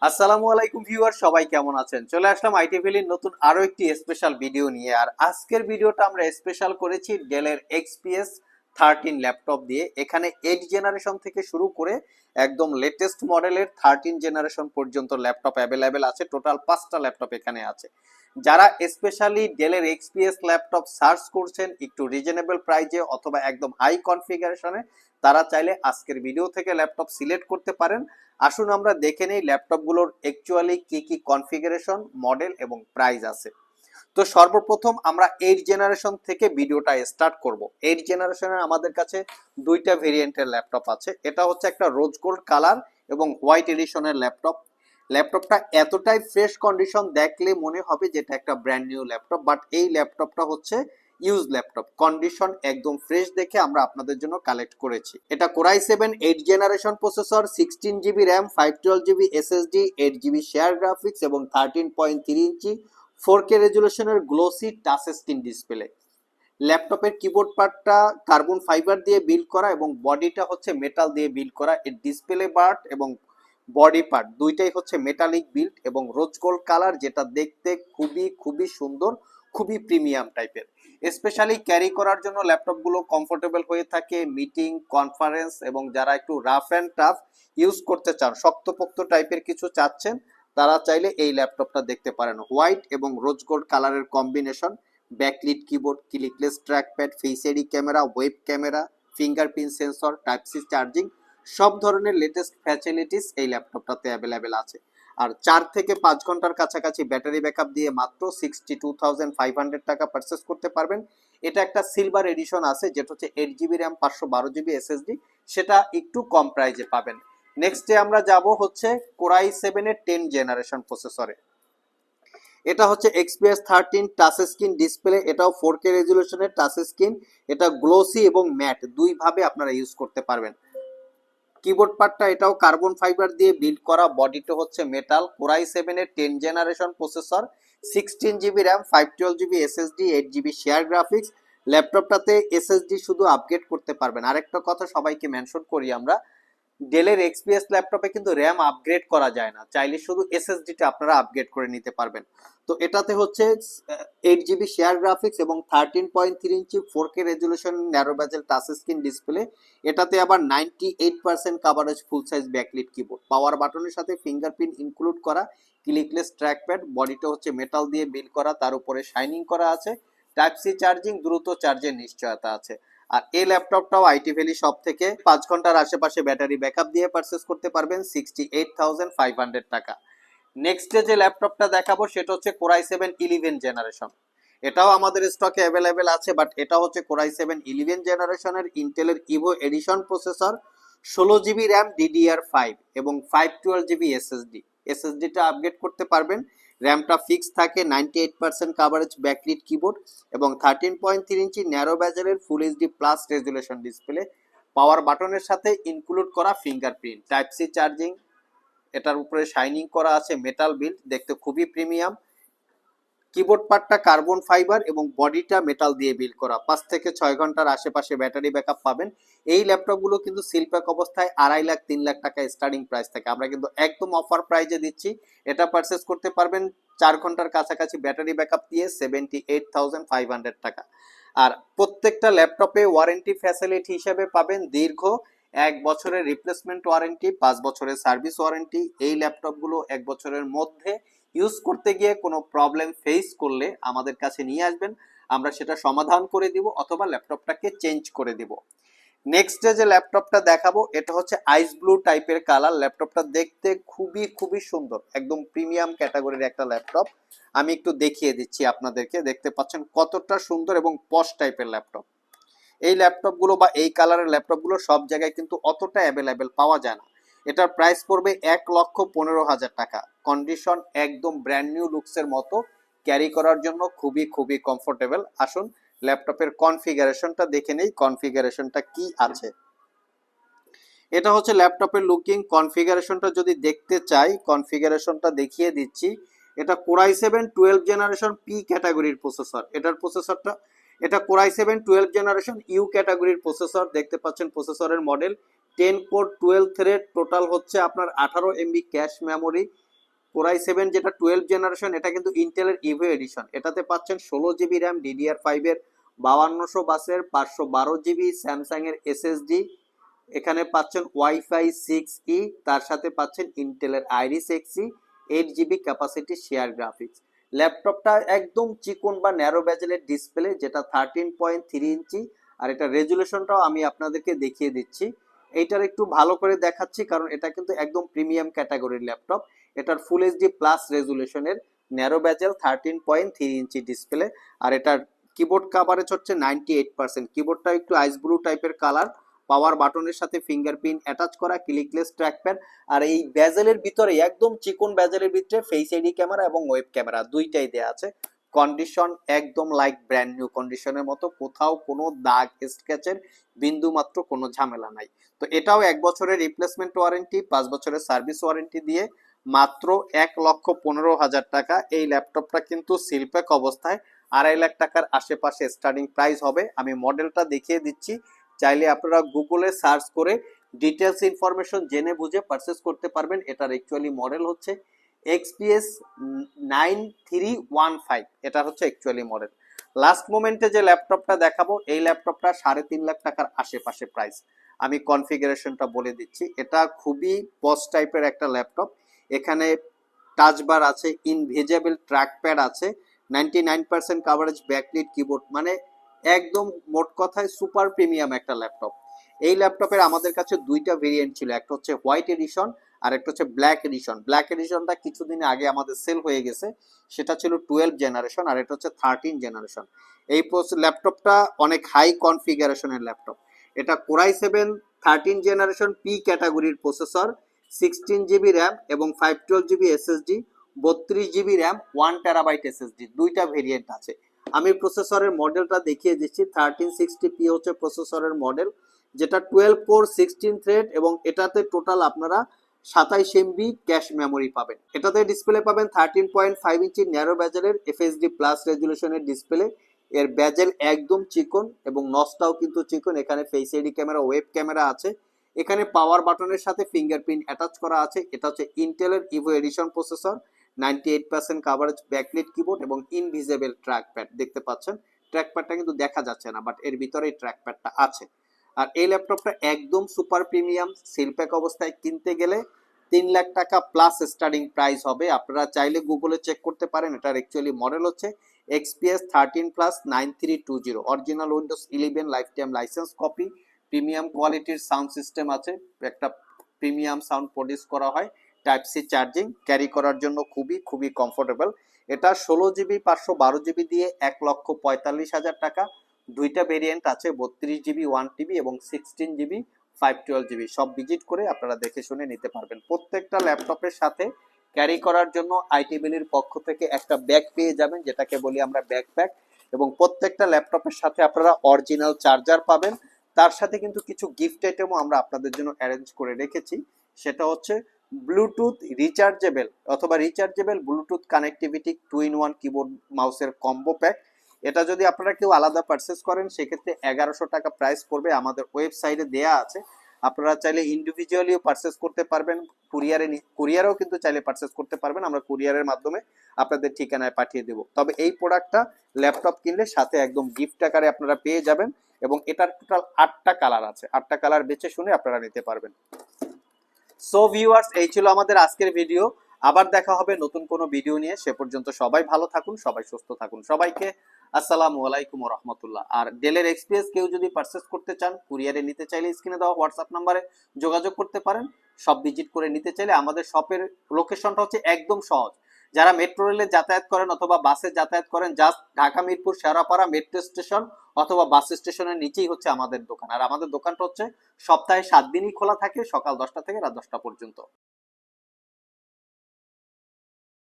আসসালামু আলাইকুম ভিউয়ার, সবাই কেমন আছেন? চলে আসলাম আইটি ভ্যালির নতুন আরো একটি স্পেশাল ভিডিও নিয়ে। আর আজকের ভিডিওটা আমরা স্পেশাল করেছি ডেলের XPS 13 ল্যাপটপ দিয়ে। এখানে 8 জেনারেশন থেকে শুরু করে একদম লেটেস্ট মডেলের 13 জেনারেশন পর্যন্ত ল্যাপটপ অ্যাভেলেবেল আছে। টোটাল 5টা ল্যাপটপ এখানে আছে। যারা স্পেশালি ডেলের XPS ল্যাপটপ সার্চ করছেন একটু রিজনেবল প্রাইজে অথবা একদম হাই কনফিগারেশনে, তারা চাইলে আজকের ভিডিও থেকে ল্যাপটপ সিলেক্ট করতে পারেন। আসুন আমরা দেখে নেই ল্যাপটপগুলোর অ্যাকচুয়ালি কি কি কনফিগারেশন, মডেল এবং প্রাইস আছে। তো সর্বপ্রথম আমরা 8 জেনারেশন থেকে ভিডিওটা স্টার্ট করব। 8 জেনারেশনের আমাদের কাছে দুইটা ভেরিয়েন্টের ল্যাপটপ আছে। এটা হচ্ছে একটা রোজ গোল্ড কালার এবং হোয়াইট এডিশনের ল্যাপটপ। ল্যাপটপটা এতটাই ফ্রেশ কন্ডিশন, দেখলে মনে হবে যে এটা একটা ব্র্যান্ড নিউ ল্যাপটপ, বাট এই ল্যাপটপটা হচ্ছে ইউজ ল্যাপটপ। কন্ডিশন একদম ফ্রেশ দেখে আমরা আপনাদের জন্য কালেক্ট করেছি। এটা core i 7 8 generation processor, 16 GB RAM, 512 GB SSD, 8 GB share graphics এবং 13.3 ইঞ্চি 4K রেজুলেশনের গ্লোসি টাচ স্ক্রিন ডিসপ্লে। ল্যাপটপের কিবোর্ড পার্টটা কার্বন ফাইবার দিয়ে বিল্ড করা এবং বডিটা হচ্ছে মেটাল দিয়ে বিল্ড করা। এর ডিসপ্লে পার্ট এবং বডি পার্ট দুইটাই হচ্ছে মেটালিক বিল্ড এবং রোজ গোল্ড কালার, যেটা দেখতে খুবই খুবই সুন্দর, খুবই প্রিমিয়াম টাইপের। স্পেশালি ক্যারি করার জন্য ল্যাপটপগুলো কমফোর্টেবল হয়ে থাকে মিটিং, কনফারেন্স এবং যারা একটু রাফ অ্যান্ড টাফ ইউজ করতে চান, শক্তপোক্ত টাইপের কিছু চাচ্ছেন, তারা চাইলে এই ল্যাপটপটা দেখতে পারেন। হোয়াইট এবং রোজ গোল্ড কালারের combination, backlit keyboard, clickless trackpad, face ID camera, web camera, fingerprint sensor, type C charging, সব ধরনের লেটেস্ট ফ্যাসিলিটিস এই ল্যাপটপটাতে অ্যাভেলেবেল আছে। আর 4 থেকে 5 ঘন্টার কাছাকাছি ব্যাটারি ব্যাকআপ দিয়ে মাত্র 62,500 টাকা পারচেস করতে পারবেন। এটা একটা সিলভার এডিশন আছে, যেটা হচ্ছে 8 জিবি র্যাম, 512 জিবি এসএসডি, সেটা একটু কম প্রাইজে পাবেন। নেক্সটে আমরা যাব হচ্ছে কোরাই 7 10 জেনারেশন প্রসেসরে। এটা হচ্ছে XPS 13 টাচ স্ক্রিন ডিসপ্লে, এটাও 4K রেজুলেশনের টাচ স্ক্রিন। এটা গ্লোসি এবং ম্যাট দুই ভাবে আপনারা ইউজ করতে পারবেন। কিবোর্ড পার্টটা এটাও কার্বন ফাইবার দিয়ে বিল্ড করা, বডিটা হচ্ছে metal. Core i 7 10 generation processor, 16 GB RAM, 512 GB SSD, 8 GB share graphics. ল্যাপটপটাতে এসএসডি শুধু আপগ্রেড করতে পারবেন। আরেকটা কথা সবাইকে মেনশন করি আমরা, ডেলের XPS ল্যাপটপে কিন্তু র্যাম আপগ্রেড করা যায় না, চাইলে শুধু এসএসডিটা আপনারা আপগ্রেড করে নিতে পারবেন। তো এটাতে হচ্ছে 8 জিবি শেয়ার গ্রাফিক্স এবং 13.3 inch 4K resolution narrow bezel touch screen display. এটাতে আবার 98% coverage full size backlit keyboard, power বাটনের সাথে ফিঙ্গারপ্রিন্ট ইনক্লুড করা, ক্লিকলেস ট্র্যাকপ্যাড, বডিটা হচ্ছে মেটাল দিয়ে বিল্ড করা, তার উপরে শাইনিং করা আছে, টাইপ সি চার্জিং, দ্রুত চার্জের নিশ্চয়তা আছে। আর এই ল্যাপটপটাও আইটি ভ্যালি সব থেকে 5 ঘন্টার আশেপাশে ব্যাটারি ব্যাকআপ দিয়ে পারচেস করতে পারবেন 68,500 টাকা। নেক্সটে যে ল্যাপটপটা দেখাবো সেটা হচ্ছে কোরাই 7 11 জেনারেশন। এটাও আমাদের স্টকে অ্যাভেলেবেল আছে, বাট এটা হচ্ছে কোরাই 7 11 জেনারেশনের ইন্টেলের Evo edition processor, 16 GB RAM, DDR5 এবং 512 জিবি এসএসডি। এসএসডিটা আপগ্রেড করতে পারবেন। র্যামটা ফিক্স থাকে, 98% কাভারেজ ব্যাকলিট কিবোর্ড এবং 13.3 ইঞ্চি ন্যারো ব্যাজেলের full HD plus resolution display, power বাটনের সাথে ইনক্লুড করা ফিঙ্গারপ্রিন্ট, টাইপ সি চার্জিং, এটার উপরে শাইনিং করা আছে, মেটাল বিল্ড, দেখতে খুবই প্রিমিয়াম। কিবোর্ড পার্টটা কার্বন ফাইবার এবং বডিটা মেটাল দিয়ে বিল্ড করা। 5 থেকে 6 ঘন্টার আশেপাশে ব্যাটারি ব্যাকআপ পাবেন। এই ল্যাপটপগুলো কিন্তু সিলপ্যাক অবস্থায় 2.5 লাখ 3 লাখ টাকা স্টার্টিং প্রাইস থাকে, আমরা কিন্তু একদম অফার প্রাইজে দিচ্ছি। এটা পারচেস করতে পারবেন 4 ঘন্টার কাছাকাছি ব্যাটারি ব্যাকআপ দিয়ে 78,500 টাকা। আর প্রত্যেকটা ল্যাপটপে ওয়ারেন্টি ফ্যাসিলিটি হিসেবে পাবেন দীর্ঘ 1 বছরের রিপ্লেসমেন্ট ওয়ারেন্টি, 5 বছরের সার্ভিস ওয়ারেন্টি। এই ল্যাপটপগুলো 1 বছরের মধ্যে ইউজ করতে গিয়ে কোনো প্রবলেম ফেস করলে আমাদের কাছে নিয়ে আসবেন, আমরা সেটা সমাধান করে দিব অথবা ল্যাপটপটাকে চেঞ্জ করে দিব। নেক্সট যে ল্যাপটপটা দেখাবো এটা হচ্ছে আইস ব্লু টাইপের কালার। ল্যাপটপটা দেখতে খুবই খুবই সুন্দর, একদম প্রিমিয়াম ক্যাটাগরির একটা ল্যাপটপ। আমি একটু দেখিয়ে দিচ্ছি আপনাদেরকে, দেখতে পাচ্ছেন কতটা সুন্দর এবং পশ টাইপের ল্যাপটপ। এই ল্যাপটপগুলো বা এই কালারের ল্যাপটপগুলো সব জায়গায় কিন্তু অতটা অ্যাভেলেবেল পাওয়া যায় না। এটার প্রাইস পড়বে 1,15,000 টাকা। কন্ডিশন একদম ব্র্যান্ড নিউ লুকসের মতো, ক্যারি করার জন্য খুবই খুবই কমফোর্টেবল। আসুন ল্যাপটপের কনফিগারেশনটা দেখে নেই, কনফিগারেশনটা কি আছে। এটা হচ্ছে ল্যাপটপের লুকিং। কনফিগারেশনটা যদি দেখতে চাই, কনফিগারেশনটা দেখিয়ে দিচ্ছি। এটা কোরাই 7 12 জেনারেশন পি ক্যাটাগরির প্রসেসর। এটা কোরাই 7 12 জেনারেশন ইউ ক্যাটাগরির প্রসেসর। দেখতে পাচ্ছেন প্রসেসরের মডেল 10 কোর 12 থ্রেড, টোটাল হচ্ছে আপনার 18 MB ক্যাশ মেমোরি। কোরাই 7 যেটা 12 জেনারেশন, এটা কিন্তু ইন্টেলের ইভো এডিশন। এটাতে পাচ্ছেন 16 GB র্যাম, DDR5 এর 5200 বাসের 512 GB, স্যামসাং এর SSD। এখানে পাচ্ছেন ওয়াইফাই 6E, তার সাথে পাচ্ছেন ইন্টেলের Iris Xe, 8 GB capacity share graphics. ল্যাপটপটা একদম চিকন বা ন্যারো ব্যাজেলের ডিসপ্লে, যেটা 13.3 ইঞ্চি। আর এটা রেজুলেশনটাও আমি আপনাদেরকে দেখিয়ে দিচ্ছি। এইটার একটু ভালো করে দেখাচ্ছি কারণ এটা কিন্তু একদম প্রিমিয়াম ক্যাটাগরির ল্যাপটপ। এটার ফুল এইচডি প্লাস রেজুলেশনের ন্যারো ব্যাজেল 13.3 ইঞ্চি ডিসপ্লে। আর এটার কিবোর্ড কাভারেজ হচ্ছে 98%। কিবোর্ডটা একটু আইস ব্লু টাইপের কালার, পাওয়ার বাটনের সাথে ফিঙ্গারপ্রিন্ট অ্যাটাচ করা, ক্লিকলেস ট্র্যাকপ্যাড। আর এই ব্যাজেলের ভিতরে একদম চিকন ব্যাজেলের ভিতরে ফেস আইডি ক্যামেরা এবং ওয়েব ক্যামেরা দুইটাই দেয়া আছে। কন্ডিশন একদম লাইক ব্র্যান্ড নিউ কন্ডিশনের মতো, কোথাও কোনো দাগ স্ক্র্যাচের বিন্দু মাত্র কোনো ঝামেলা নাই। তো এটাও 1 বছরের রিপ্লেসমেন্ট ওয়ারেন্টি, 5 বছরের সার্ভিস ওয়ারেন্টি দিয়ে মাত্র 1,15,000 টাকা। এই ল্যাপটপটা কিন্তু সিলপ্যাক অবস্থায় 2.5 লাখ টাকার আশেপাশে স্টার্টিং প্রাইস হবে। আমি মডেলটা দেখিয়ে দিচ্ছি, চাইলে আপনারা গুগলে সার্চ করে ডিটেলস ইনফরমেশন জেনে বুঝে পারচেস করতে পারবেন। এটার অ্যাকচুয়ালি মডেল হচ্ছে XPS 9315, এটা হচ্ছে অ্যাকচুয়ালি মডেল। লাস্ট মোমেন্টে যে ল্যাপটপটা দেখাবো, এই ল্যাপটপটা 3.5 লাখ টাকার আশেপাশে প্রাইস। আমি কনফিগারেশনটা বলে দিচ্ছি। এটা খুবই পস টাইপের একটা ল্যাপটপ। এখানে টাচ বার আছে, ইনভিজিবল ট্র্যাকপ্যাড আছে, 99% কাভারেজ, ব্যাকলিট কিবোর্ড, মানে একদম মোট কথায় সুপার প্রিমিয়াম একটা ল্যাপটপ। এই ল্যাপটপের আমাদের কাছে দুইটা ভেরিয়েন্ট ছিল, একটা হচ্ছে হোয়াইট এডিশন আর একটা হচ্ছে ব্ল্যাক এডিশন। ব্ল্যাক এডিশনটা কিছুদিন আগে আমাদের সেল হয়ে গেছে, সেটা ছিল 12 জেনারেশন, আর এটা হচ্ছে 13 জেনারেশন। এই ল্যাপটপটা অনেক হাই কনফিগারেশনের ল্যাপটপ। এটা কোরাই 7 13 জেনারেশন পি ক্যাটাগরির প্রসেসর, 16 GB র্যাম এবং 512 GB SSD, 32 GB RAM, 1 TB SSD, দুইটা ভেরিয়েন্ট আছে। আমি প্রসেসরের মডেলটা দেখিয়ে দিচ্ছি। 1360p হচ্ছে প্রসেসরের মডেল, যেটা 12 কোর 16 থ্রেড, এবং এটাতে টোটাল আপনারা 27 MB ক্যাশ মেমোরি পাবেন। এটাতে ডিসপ্লে পাবেন 13.5 ইঞ্চি ন্যারো ব্যাজেলের এফএসডি প্লাস রেজুলেশনের ডিসপ্লে। এর ব্যাজেল একদম চিকন এবং নচটাও কিন্তু চিকন। এখানে face ID camera, web camera আছে। এখানে পাওয়ার বাটনের সাথে ফিঙ্গারপ্রিন্ট অ্যাটাচ করা আছে। এটা হচ্ছে ইন্টেলের Evo edition processor, 98% coverage, backlit keyboard এবং ইনভিজিবল ট্র্যাকপ্যাড দেখতে পাচ্ছেন। ট্র্যাকপ্যাডটা কিন্তু দেখা যাচ্ছে না, বাট এর ভিতরে ট্র্যাকপ্যাডটা আছে। আর এই ল্যাপটপটা একদম সুপার প্রিমিয়াম, সিলপ্যাক অবস্থায় কিনতে গেলে 3 লাখ টাকা প্লাস স্টার্টিং প্রাইস হবে। আপনারা চাইলে গুগলে চেক করতে পারেন। এটার অ্যাকচুয়ালি মডেল হচ্ছে XPS 13 plus 9320, original Windows 11 life time licence copy, premium কোয়ালিটির সাউন্ড সিস্টেম আছে, একটা প্রিমিয়াম সাউন্ড প্রডিউস করা হয়, টাইপ সি চার্জিং, ক্যারি করার জন্য খুবই খুবই কমফোর্টেবল। এটা 16 GB 512 GB দিয়ে 1,45,000 টাকা। দুইটা ভেরিয়েন্ট আছে, 32 GB 1 TB এবং 16 GB 512 GB। সব ভিজিট করে আপনারা দেখে শুনে নিতে পারবেন। প্রত্যেকটা ল্যাপটপের সাথে ক্যারি করার জন্য আইটিবিলির পক্ষ থেকে একটা ব্যাগ পেয়ে যাবেন, যেটাকে বলি আমরা ব্যাকপ্যাক। এবং প্রত্যেকটা ল্যাপটপের সাথে আপনারা অরিজিনাল চার্জার পাবেন। তার সাথে কিন্তু কিছু গিফট আইটেমও আমরা আপনাদের জন্য অ্যারেঞ্জ করে রেখেছি। সেটা হচ্ছে ব্লুটুথ রিচার্জেবল অথবা rechargeable Bluetooth connectivity 2-in-1 keyboard মাউসের কম্বো প্যাক। এটা যদি আপনারা কেউ আলাদা পারচেস করেন সেক্ষেত্রে 1100 টাকা প্রাইস পড়বে, আমাদের ওয়েবসাইটে দেয়া আছে। আপনারা চাইলে ইন্ডিভিজুয়ালিও পারচেস করতে পারবেন, কুরিয়ারেও কিন্তু চাইলে পারচেস করতে পারবেন। আমরা কুরিয়ারের মাধ্যমে আপনাদের ঠিকানায় পাঠিয়ে দেব। তবে এই প্রোডাক্টটা ল্যাপটপ কিনলে সাথে একদম গিফট আকারে আপনারা পেয়ে যাবেন। এবং এটার টোটাল 8টা কালার আছে, 8টা কালার বেছে শুনে আপনারা নিতে পারবেন। সো ভিউয়ার্স, এই ছিল আমাদের আজকের ভিডিও। আবার দেখা হবে নতুন কোনো ভিডিও নিয়ে। সে পর্যন্ত সবাই ভালো থাকুন, সবাই সুস্থ থাকুন। সবাইকে আসসালামু আলাইকুম ওয়া রাহমাতুল্লাহ। আর ডেলের এক্সপিএস কেউ যদি পারচেস করতে চান, কুরিয়ারে নিতে চাইলে স্ক্রিনে দেওয়া হোয়াটসঅ্যাপ নাম্বারে যোগাযোগ করতে পারেন। সব ভিজিট করে নিতে চাইলে আমাদের শপের লোকেশনটা হচ্ছে একদম সহজ। যারা মেট্রো রেলে যাতায়াত করেন অথবা বাসে যাতায়াত করেন, just Dhaka Mirpur Shewrapara metro station অথবা বাস স্টেশনের নিচেই হচ্ছে আমাদের দোকান। আর আমাদের দোকানটা হচ্ছে সপ্তাহে 7 দিনই খোলা থাকে, সকাল 10টা থেকে রাত 10টা পর্যন্ত।